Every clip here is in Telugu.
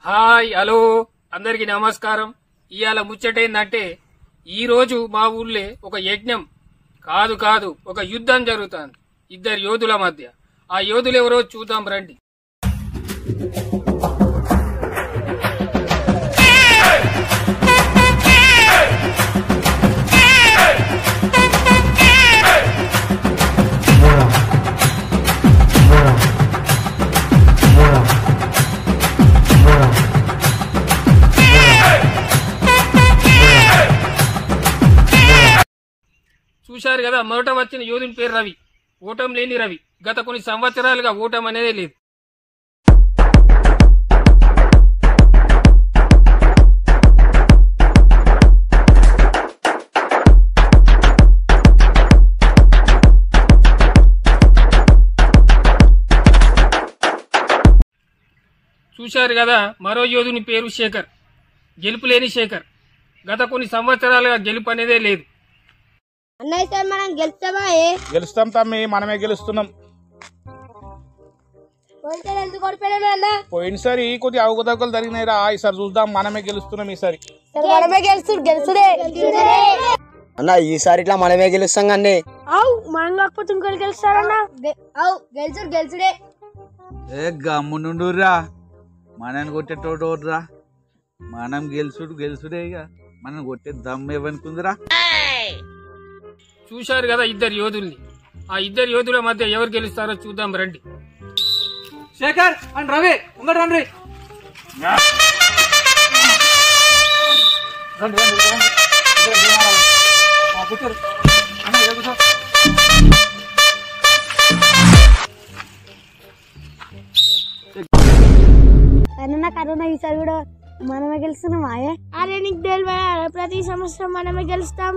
హాయ్ హలో అందరికి నమస్కారం. ఇవాళ ముచ్చటేందంటే ఈ రోజు మా ఊళ్ళే ఒక యజ్ఞం కాదు ఒక యుద్ధం జరుగుతుంది ఇద్దరు యోధుల మధ్య. ఆ యోధులు ఎవరో చూద్దాం రండి. చూశారు కదా, మొదట వచ్చిన యోధుని పేరు రవి. ఓటం లేని రవి. గత కొన్ని సంవత్సరాలుగా ఓటం అనేదే లేదు. చూశారు కదా, మరో యోధుని పేరు శేఖర్. గెలుపు లేని శేఖర్. గత కొన్ని సంవత్సరాలుగా గెలుపు అనేదే లేదు. అన్నయ్య సార్ మనం గెలుస్తామా? గెలుస్తాం తమ్మి, మనమే గెలుస్తున్నాం. పోయినసారి కొద్ది అవకతవకలు జరిగినాయిరా, ఈసారి చూద్దాం మనమే గెలుస్తున్నాం. ఈసారి మనమే గెలుస్తుడే అన్న, ఈసారి ఇట్లా మనమే గెలుస్తాం కండి. మనం కాకపోతే ఇంకోటి గెలుస్తారన్నా. గెలుచుడే ఏ గమ్మునుండురా, మనని కొట్టేటోడురా. మనం గెలుసుడే. ఇక మనం కొట్టే దమ్ ఏమనుకుందిరా. చూశారు కదా ఇద్దరు యోధుల్ని. ఆ ఇద్దరు యోధుల మధ్య ఎవరు గెలుస్తారో చూద్దాం రండి. శేఖర్ అండ్ రవి ఉంగడు రండి. కరోనా ఈసారి కూడా మనమే గెలుస్తున్నాం. అరే నీకు తెలియదా, ప్రతి సంవత్సరం మనమే గెలుస్తాం.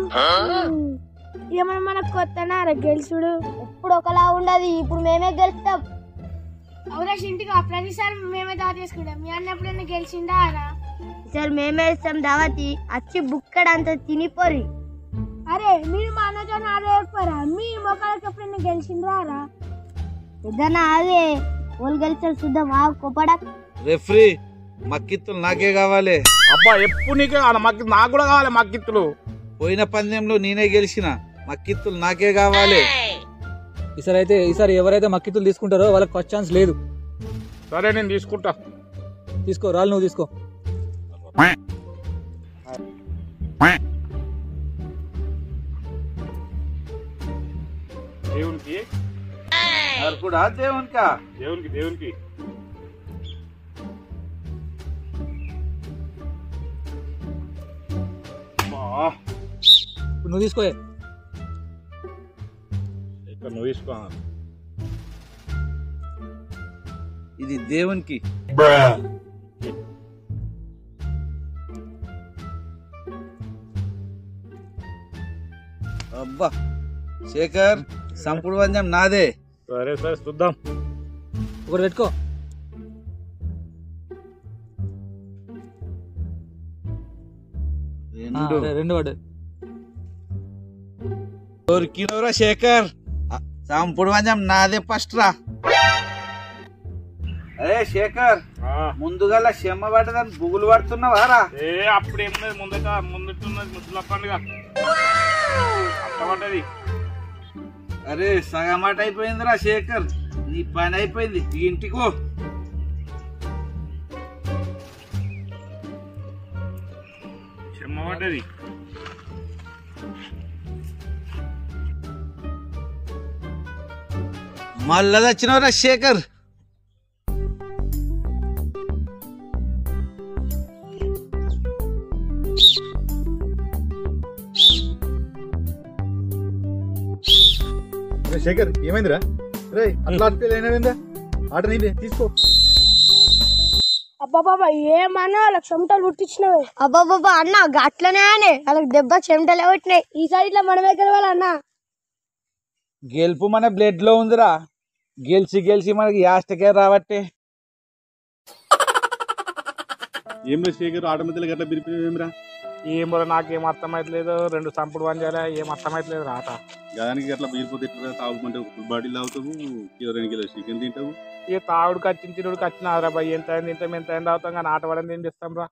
ఏమన్నా మనకు కొత్తనా గెలుచుడు? ఎప్పుడు ఒకలా ఉండదు, ఇప్పుడు మేమే గెలుస్తాం. అవునా ఇంటికి ప్రతిసారి మేమే దావా చేసుకుంటాం. మీ అన్న ఎప్పుడైనా గెలిచిందా? సార్ మేమే ఇస్తాం దావతి. వచ్చి బుక్కడంతా తినిపోరి. అరే మీరు మా అన్నతో ఆడేపోరా? మీ మొక్కలకి ఎప్పుడైనా గెలిచిండ్రా? ఏదన్నా అదే వాళ్ళు గెలిచారు చూద్దాం. కొప్పడా రెఫ్రీ, మక్కిత్తులు నాకే కావాలి. అబ్బా ఎప్పుడు నీకే కావాలి మక్కిత్తు, నాకు కూడా కావాలి మక్కిత్తులు. పోయిన పందెంలో నేనే గెలిచిన, మక్కిత్తులు నాకే కావాలి. ఈసారి ఎవరైతే మక్కితులు తీసుకుంటారో వాళ్ళకి ఫస్ట్ ఛాన్స్ లేదు. సరే నేను తీసుకుంటా. తీసుకో, రాళ్ళు నువ్వు తీసుకో. దేవునికి కూడా దేవునికా? దేవునికి నువ్వు తీసుకో. నువ్వు తీసుకో. ఇది దేవునికి. అబ్బా శేఖర్, సంపుడు పందెం నాదే. సరే చూద్దాం. ఒకటి పెట్టుకో. రెండు పడ్డాయి. దొరికినవరా శేఖర్, సంపుడు పందెం నాదే ఫస్ట్ రా. అరే శేఖర్, ముందుగా చెమ్మ పడ్డదని బుగులు పడుతున్నావా రా? అప్పుడేమున్నది, ముందున్నది ముసల పండుగ పడ్డది. అరే సగమాట అయిపోయిందిరా శేఖర్, నీ పని అయిపోయింది. ఇంటికో. చెమ్మ పడ్డది. మళ్ళా వచ్చినవరా శేఖర్. శేఖర్ ఏమైందిరా? రే అట్లా అయినా ఆట నీదే, తీసుకో. అబ్బాబాబా ఏమన్నా వాళ్ళకి చెమటలు పుట్టించినవే. అబ్బాబాబా అన్న అట్లనే అని వాళ్ళకి దెబ్బ చెమటలే పట్టినాయి. ఈసారి ఇట్లా మనమే గెలవాలన్నా. గెలుపు మన బ్లడ్ లో ఉందిరా. గెలిచి మనకి యాస్టకే రావట్టే. ఏం శేఖర్, ఆట మధ్యలో గట్లా బిరిపోయేమిరా? ఏమో నాకేం అర్థమైతలేదు. రెండు సంపుడు పంచాలే, ఏం అర్థమైతలేదు రాట. దానికి అట్లా బీరిపోతే తాగుకుంటే ఫుల్ బాటిల్ తాగుతావు, 2 కిలో చికెన్ తింటావు. ఇక తాగుడికి వచ్చిన తిరుగుడికి వచ్చిన రాబాయ్ ఎంత అయింది ఇంత ఎంత అయింది అవుతాం కానీ ఆట పడింది ఏం చేస్తాం రా.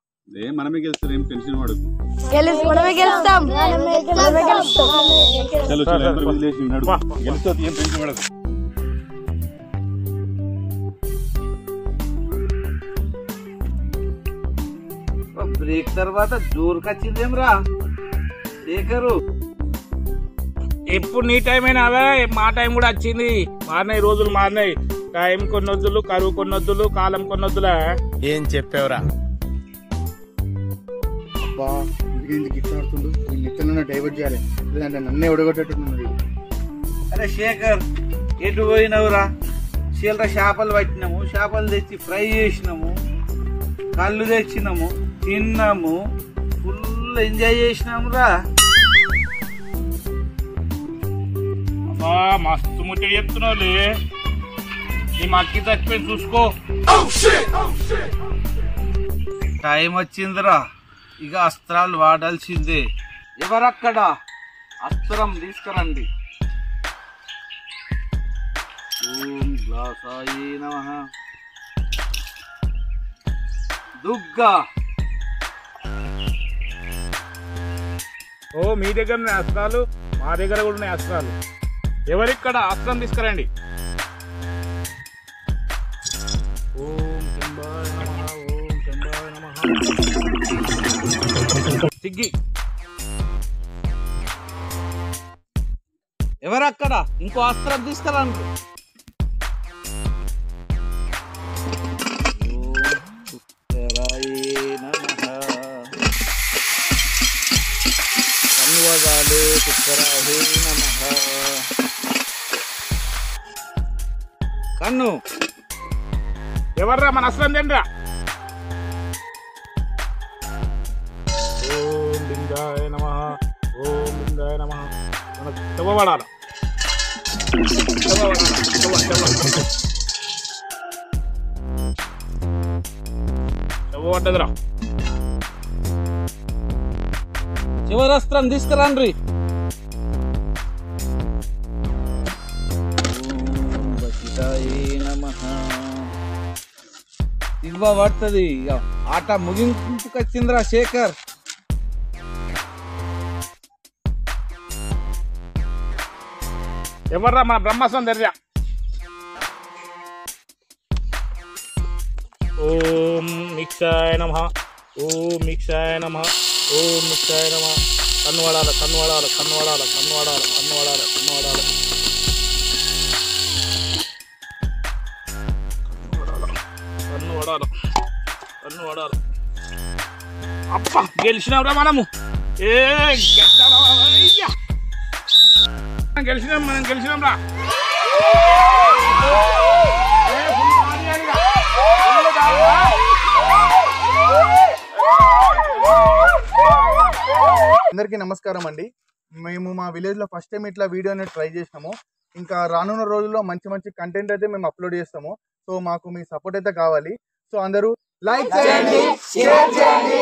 మనమే గెలుస్తారు, ఏం టెన్షన్ పడకు. మనమే గెలుస్తాం. గెలుస్తుంది, ఏం టెన్షన్ పడకు. బ్రేక్ తర్వాత జోరుకొచ్చిందేం రా శేఖరు. ఎప్పుడు నీ టైం అయినా అవే మా టైం కూడా వచ్చింది. మారినాయి రోజులు మారినాయి. టైం కొన్నొద్దులు, కరువు కొన్నొద్దులు, కాలం కొన్నొద్దులా. ఏం చెప్పావురా? అబ్బా ఎందుకు గిట్ల ఆడుతుండు, నిత్యంలో డైవర్ట్ చేయాలి, లేదంటే నన్నే ఒడగొట్టేట్టున్నాడు. అరే శేఖర్ ఎటు పోయినవురా? చీలర చేపలు పట్టినాము, చేపలు తెచ్చి ఫ్రై చేసినాము, కళ్ళు తెచ్చినాము, తిన్నాము, ఫుల్ ఎంజాయ్ చేసినాము రా. అబ్బా మస్తు ముచ్చట చెప్తున్నావులే. నీ మక్కి చచ్చిపోయి చూసుకో. టైం వచ్చిందిరా, ఇక అస్త్రాలు వాడాల్సిందే. ఎవరక్కడ? అస్త్రం తీసుకురండి. ఓం గ్లాసాయి నమః. దుగ్గా. ఓ మీ దగ్గర ఉన్నాయి అస్త్రాలు, మా దగ్గర కూడా ఉన్నాయి అస్త్రాలు. ఎవరిక్కడ? అస్త్రం తీసుకురండి. ఓం శంభాయ నమః, ఓం శంభాయ నమః. సిగ్గి. ఎవరక్కడ? ఇంకో అస్త్రం తీసుకురండి. ధన్యవాదాలు. కన్ను ఎవర్రా మన అస్త్రం తిండ్రా. ఓం లింగాయ నమః, ఓం లింగాయ నమః. మన చెవ్వబడాల, చెవ్వబడ్డదిరా. చివరస్త్రం తీసుకురండి. ఇవ్వబడుతుంది. ఇక ఆట ముగింపుకొచ్చిందిరా శేఖర్. ఎవర్రా మన బ్రహ్మాస్త్రం తెర్రా. ఓం మిక్షాయ నమః, ఓం మిక్షాయ నమః, ఓం మిక్షాయ నమః. కన్ను వడాల, కన్ను వడాల, కన్ను వడాల, కన్ను వడాల, కన్ను వడాల, కన్ను వడాల, కన్ను వడాల, కన్ను వడాల. అప్ప గెలిచినావురా మనము. ఏ గెలిచినాం, మనం గెలిచినాం రా. అందరికీ నమస్కారం అండి. మేము మా విలేజ్ లో ఫస్ట్ టైం ఇట్లా వీడియోని ట్రై చేసినాము. ఇంకా రానున్న రోజుల్లో మంచి మంచి కంటెంట్ అయితే మేము అప్లోడ్ చేస్తాము. సో మాకు మీ సపోర్ట్ అయితే కావాలి. సో అందరూ లైక్ చేయండి, షేర్ చేయండి.